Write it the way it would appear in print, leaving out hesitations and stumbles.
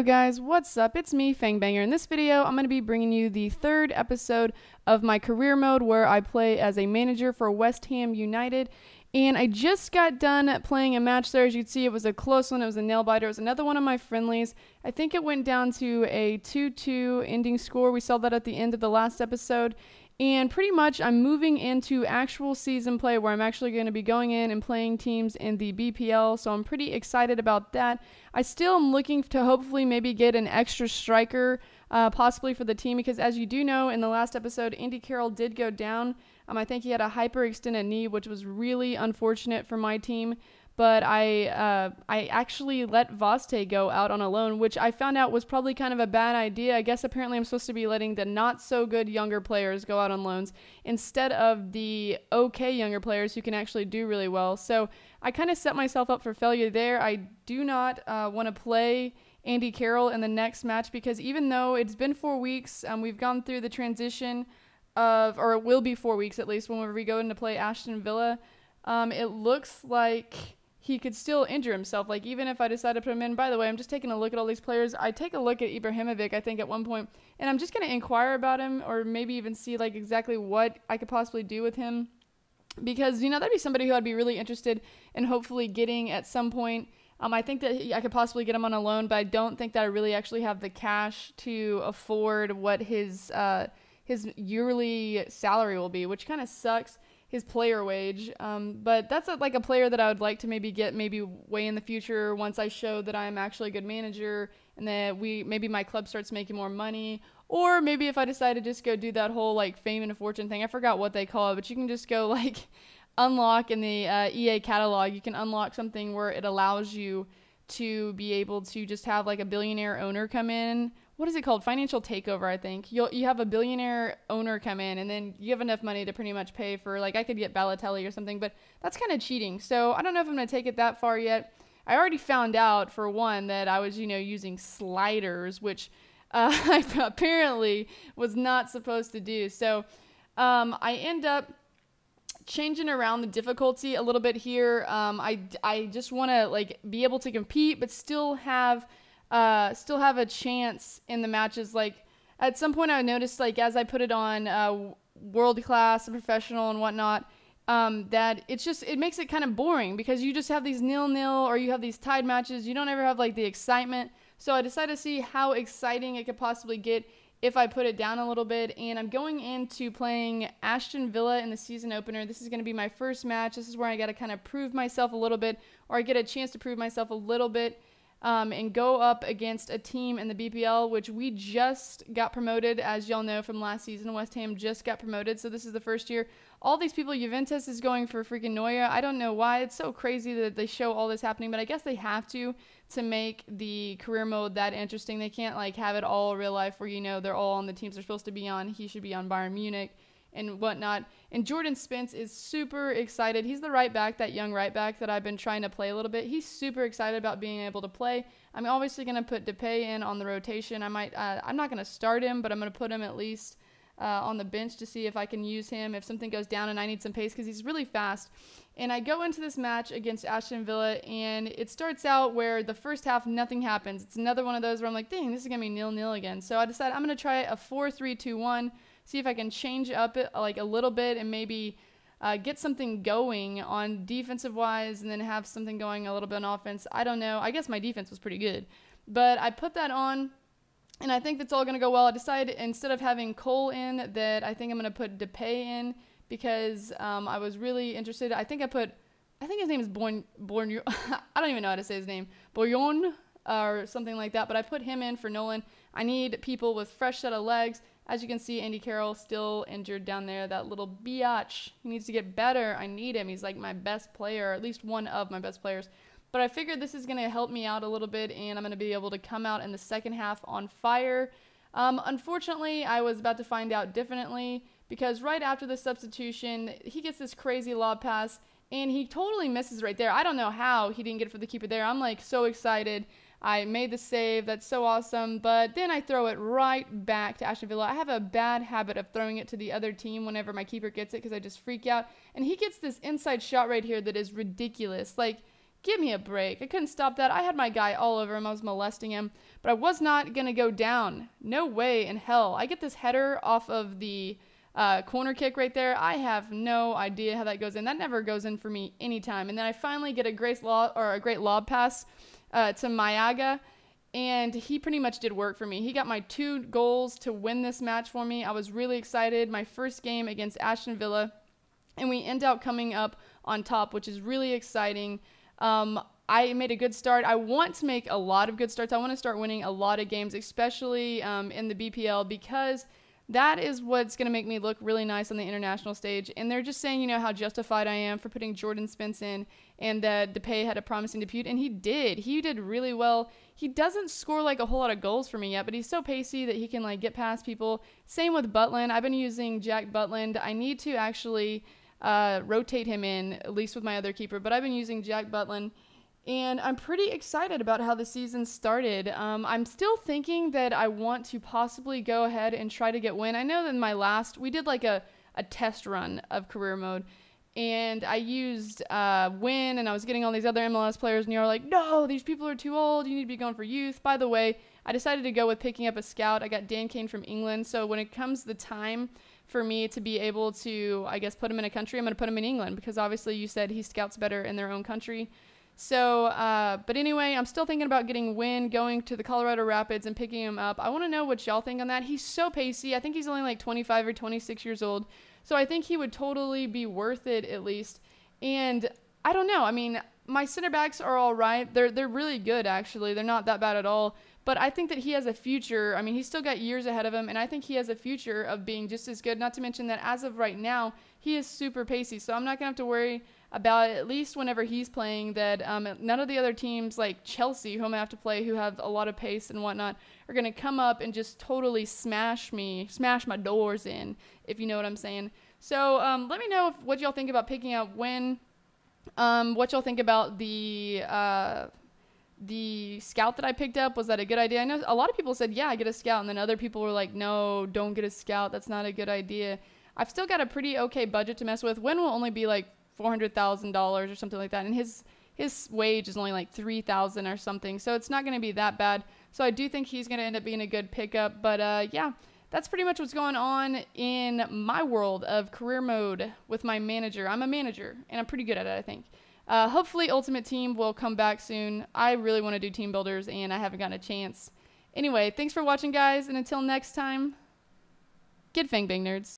Yo guys, what's up? It's me, Fang. In this video, I'm going to be bringing you the third episode of my career mode where I play as a manager for West Ham United. And I just got done playing a match there. As you can see, it was a close one. It was a nail biter. It was another one of my friendlies. I think it went down to a 2-2 ending score. We saw that at the end of the last episode. And pretty much I'm moving into actual season play where I'm actually going to be going in and playing teams in the BPL. So I'm pretty excited about that. I still am looking to hopefully maybe get an extra striker possibly for the team, because as you do know, in the last episode, Andy Carroll did go down. I think he had a hyperextended knee, which was really unfortunate for my team. But I actually let Vaste go out on a loan, which I found out was probably kind of a bad idea. I guess apparently I'm supposed to be letting the not so good younger players go out on loans instead of the okay younger players who can actually do really well. So I kind of set myself up for failure there. I do not want to play Andy Carroll in the next match, because even though it's been 4 weeks, we've gone through the transition of, or it will be 4 weeks at least, whenever we go in to play Aston Villa. It looks like he could still injure himself. Like, even if I decide to put him in, by the way, I'm just taking a look at all these players. I take a look at Ibrahimovic, I think, at one point, and I'm just going to inquire about him, or maybe even see, like, exactly what I could possibly do with him. Because, you know, that'd be somebody who I'd be really interested in hopefully getting at some point. I think that I could possibly get him on a loan, but I don't think that I really actually have the cash to afford what his yearly salary will be, which kind of sucks. His player wage, but that's like a player that I would like to maybe get way in the future once I show that I'm actually a good manager, and that maybe my club starts making more money, or maybe if I decide to just go do that whole like fame and fortune thing. I forgot what they call it, but you can just go like unlock in the EA catalog. You can unlock something where it allows you to be able to just have like a billionaire owner come in. What is it called? Financial takeover, I think. You have a billionaire owner come in, and then you have enough money to pretty much pay for, like, I could get Balotelli or something, but that's kind of cheating. So I don't know if I'm going to take it that far yet. I already found out, for one, that I was, using sliders, which I apparently was not supposed to do. So I end up changing around the difficulty a little bit here. I just want to, like, be able to compete, but still have a chance in the matches. Like, at some point I noticed, like, as I put it on world class and professional and whatnot, that it makes it kind of boring, because you just have these 0-0 or you have these tied matches. You don't ever have like the excitement. So I decided to see how exciting it could possibly get if I put it down a little bit. And I'm going into playing Aston Villa in the season opener. This is going to be my first match. This is where I got to kind of prove myself a little bit, or I get a chance to prove myself a little bit. And go up against a team in the BPL, which we just got promoted. As y'all know from last season, West Ham just got promoted, so this is the first year. All these people, Juventus is going for freaking Neuer. I don't know why. It's so crazy that they show all this happening, but I guess they have to make the career mode that interesting. They can't, like, have it all real life where, they're all on the teams they're supposed to be on. He should be on Bayern Munich and whatnot. And Jordan Spence is super excited. He's the right back, that young right back that I've been trying to play a little bit. He's super excited about being able to play. I'm obviously going to put Depay in on the rotation. I'm not going to start him, but I'm going to put him at least on the bench to see if I can use him if something goes down and I need some pace, because he's really fast. And I go into this match against Aston Villa, and it starts out where the first half nothing happens. It's another one of those where I'm like, dang, this is going to be 0-0 again. So I decided I'm going to try a 4-3-2-1. See if I can change up it like a little bit and maybe get something going on defensive wise, and then have something going a little bit on offense. I don't know. I guess my defense was pretty good, but I put that on, and I think that's all going to go well. I decided instead of having Cole in, that I think I'm going to put Depay in, because I was really interested. I think his name is Born. I don't even know how to say his name. Bourjon or something like that. But I put him in for Nolan. I need people with fresh set of legs. As you can see, Andy Carroll still injured down there. That little biatch. He needs to get better. I need him. He's like my best player, or at least one of my best players. But I figured this is going to help me out a little bit, and I'm going to be able to come out in the second half on fire. Unfortunately, I was about to find out differently, because right after the substitution, he gets this crazy lob pass, and he totally misses right there. I don't know how he didn't get it for the keeper there. I'm like so excited. I made the save. That's so awesome. But then I throw it right back to Aston Villa. I have a bad habit of throwing it to the other team whenever my keeper gets it, because I just freak out. And he gets this inside shot right here that is ridiculous. Like, Give me a break. I couldn't stop that. I had my guy all over him. I was molesting him. But I was not going to go down. No way in hell. I get this header off of the corner kick right there. I have no idea how that goes in. That never goes in for me anytime. And then I finally get a great lob pass to Mayaga. And he pretty much did work for me. He got my 2 goals to win this match for me. I was really excited. My first game against Aston Villa. And we end up coming up on top, which is really exciting. I made a good start. I want to make a lot of good starts. I want to start winning a lot of games, especially in the BPL, because that is what's going to make me look really nice on the international stage. And they're just saying, you know, how justified I am for putting Jordan Spence in, and that Depay had a promising debut, and he did. He did really well. He doesn't score like a whole lot of goals for me yet, but he's so pacey that he can like get past people. Same with Butland. I've been using Jack Butland. I need to actually rotate him in, at least with my other keeper, but I've been using Jack Butland. And I'm pretty excited about how the season started. I'm still thinking that I want to possibly go ahead and try to get win. I know that in my last, we did like a test run of career mode, and I used win, and I was getting all these other MLS players, and you're like, no, these people are too old. You need to be going for youth. By the way, I decided to go with picking up a scout. I got Dan Kane from England. So when it comes the time for me to be able to, I guess, put him in a country, I'm going to put him in England, because obviously you said he scouts better in their own country. So, but anyway, I'm still thinking about getting Win, going to the Colorado Rapids and picking him up. I want to know what y'all think on that. He's so pacey. I think he's only like 25 or 26 years old. So I think he would totally be worth it at least. And I don't know. I mean, my center backs are all right. They're really good, actually. They're not that bad at all. But I think that he has a future. I mean, he's still got years ahead of him, and I think he has a future of being just as good. Not to mention that as of right now, he is super pacey. So I'm not going to have to worry about, at least whenever he's playing, that none of the other teams like Chelsea, who I'm going to have to play, who have a lot of pace and whatnot, are going to come up and just totally smash my doors in, if you know what I'm saying. So let me know what y'all think about picking up Win. What y'all think about the scout that I picked up. Was that a good idea? I know a lot of people said, yeah, get a scout. And then other people were like, no, don't get a scout. That's not a good idea. I've still got a pretty okay budget to mess with. Win will only be like $400,000 or something like that. And his wage is only like $3,000 or something. So it's not going to be that bad. So I do think he's going to end up being a good pickup. But yeah, that's pretty much what's going on in my world of career mode with my manager. I'm a manager, and I'm pretty good at it, I think. Hopefully Ultimate Team will come back soon. I really want to do team builders, and I haven't gotten a chance. Anyway, thanks for watching, guys, and until next time, get Fang Bang, nerds.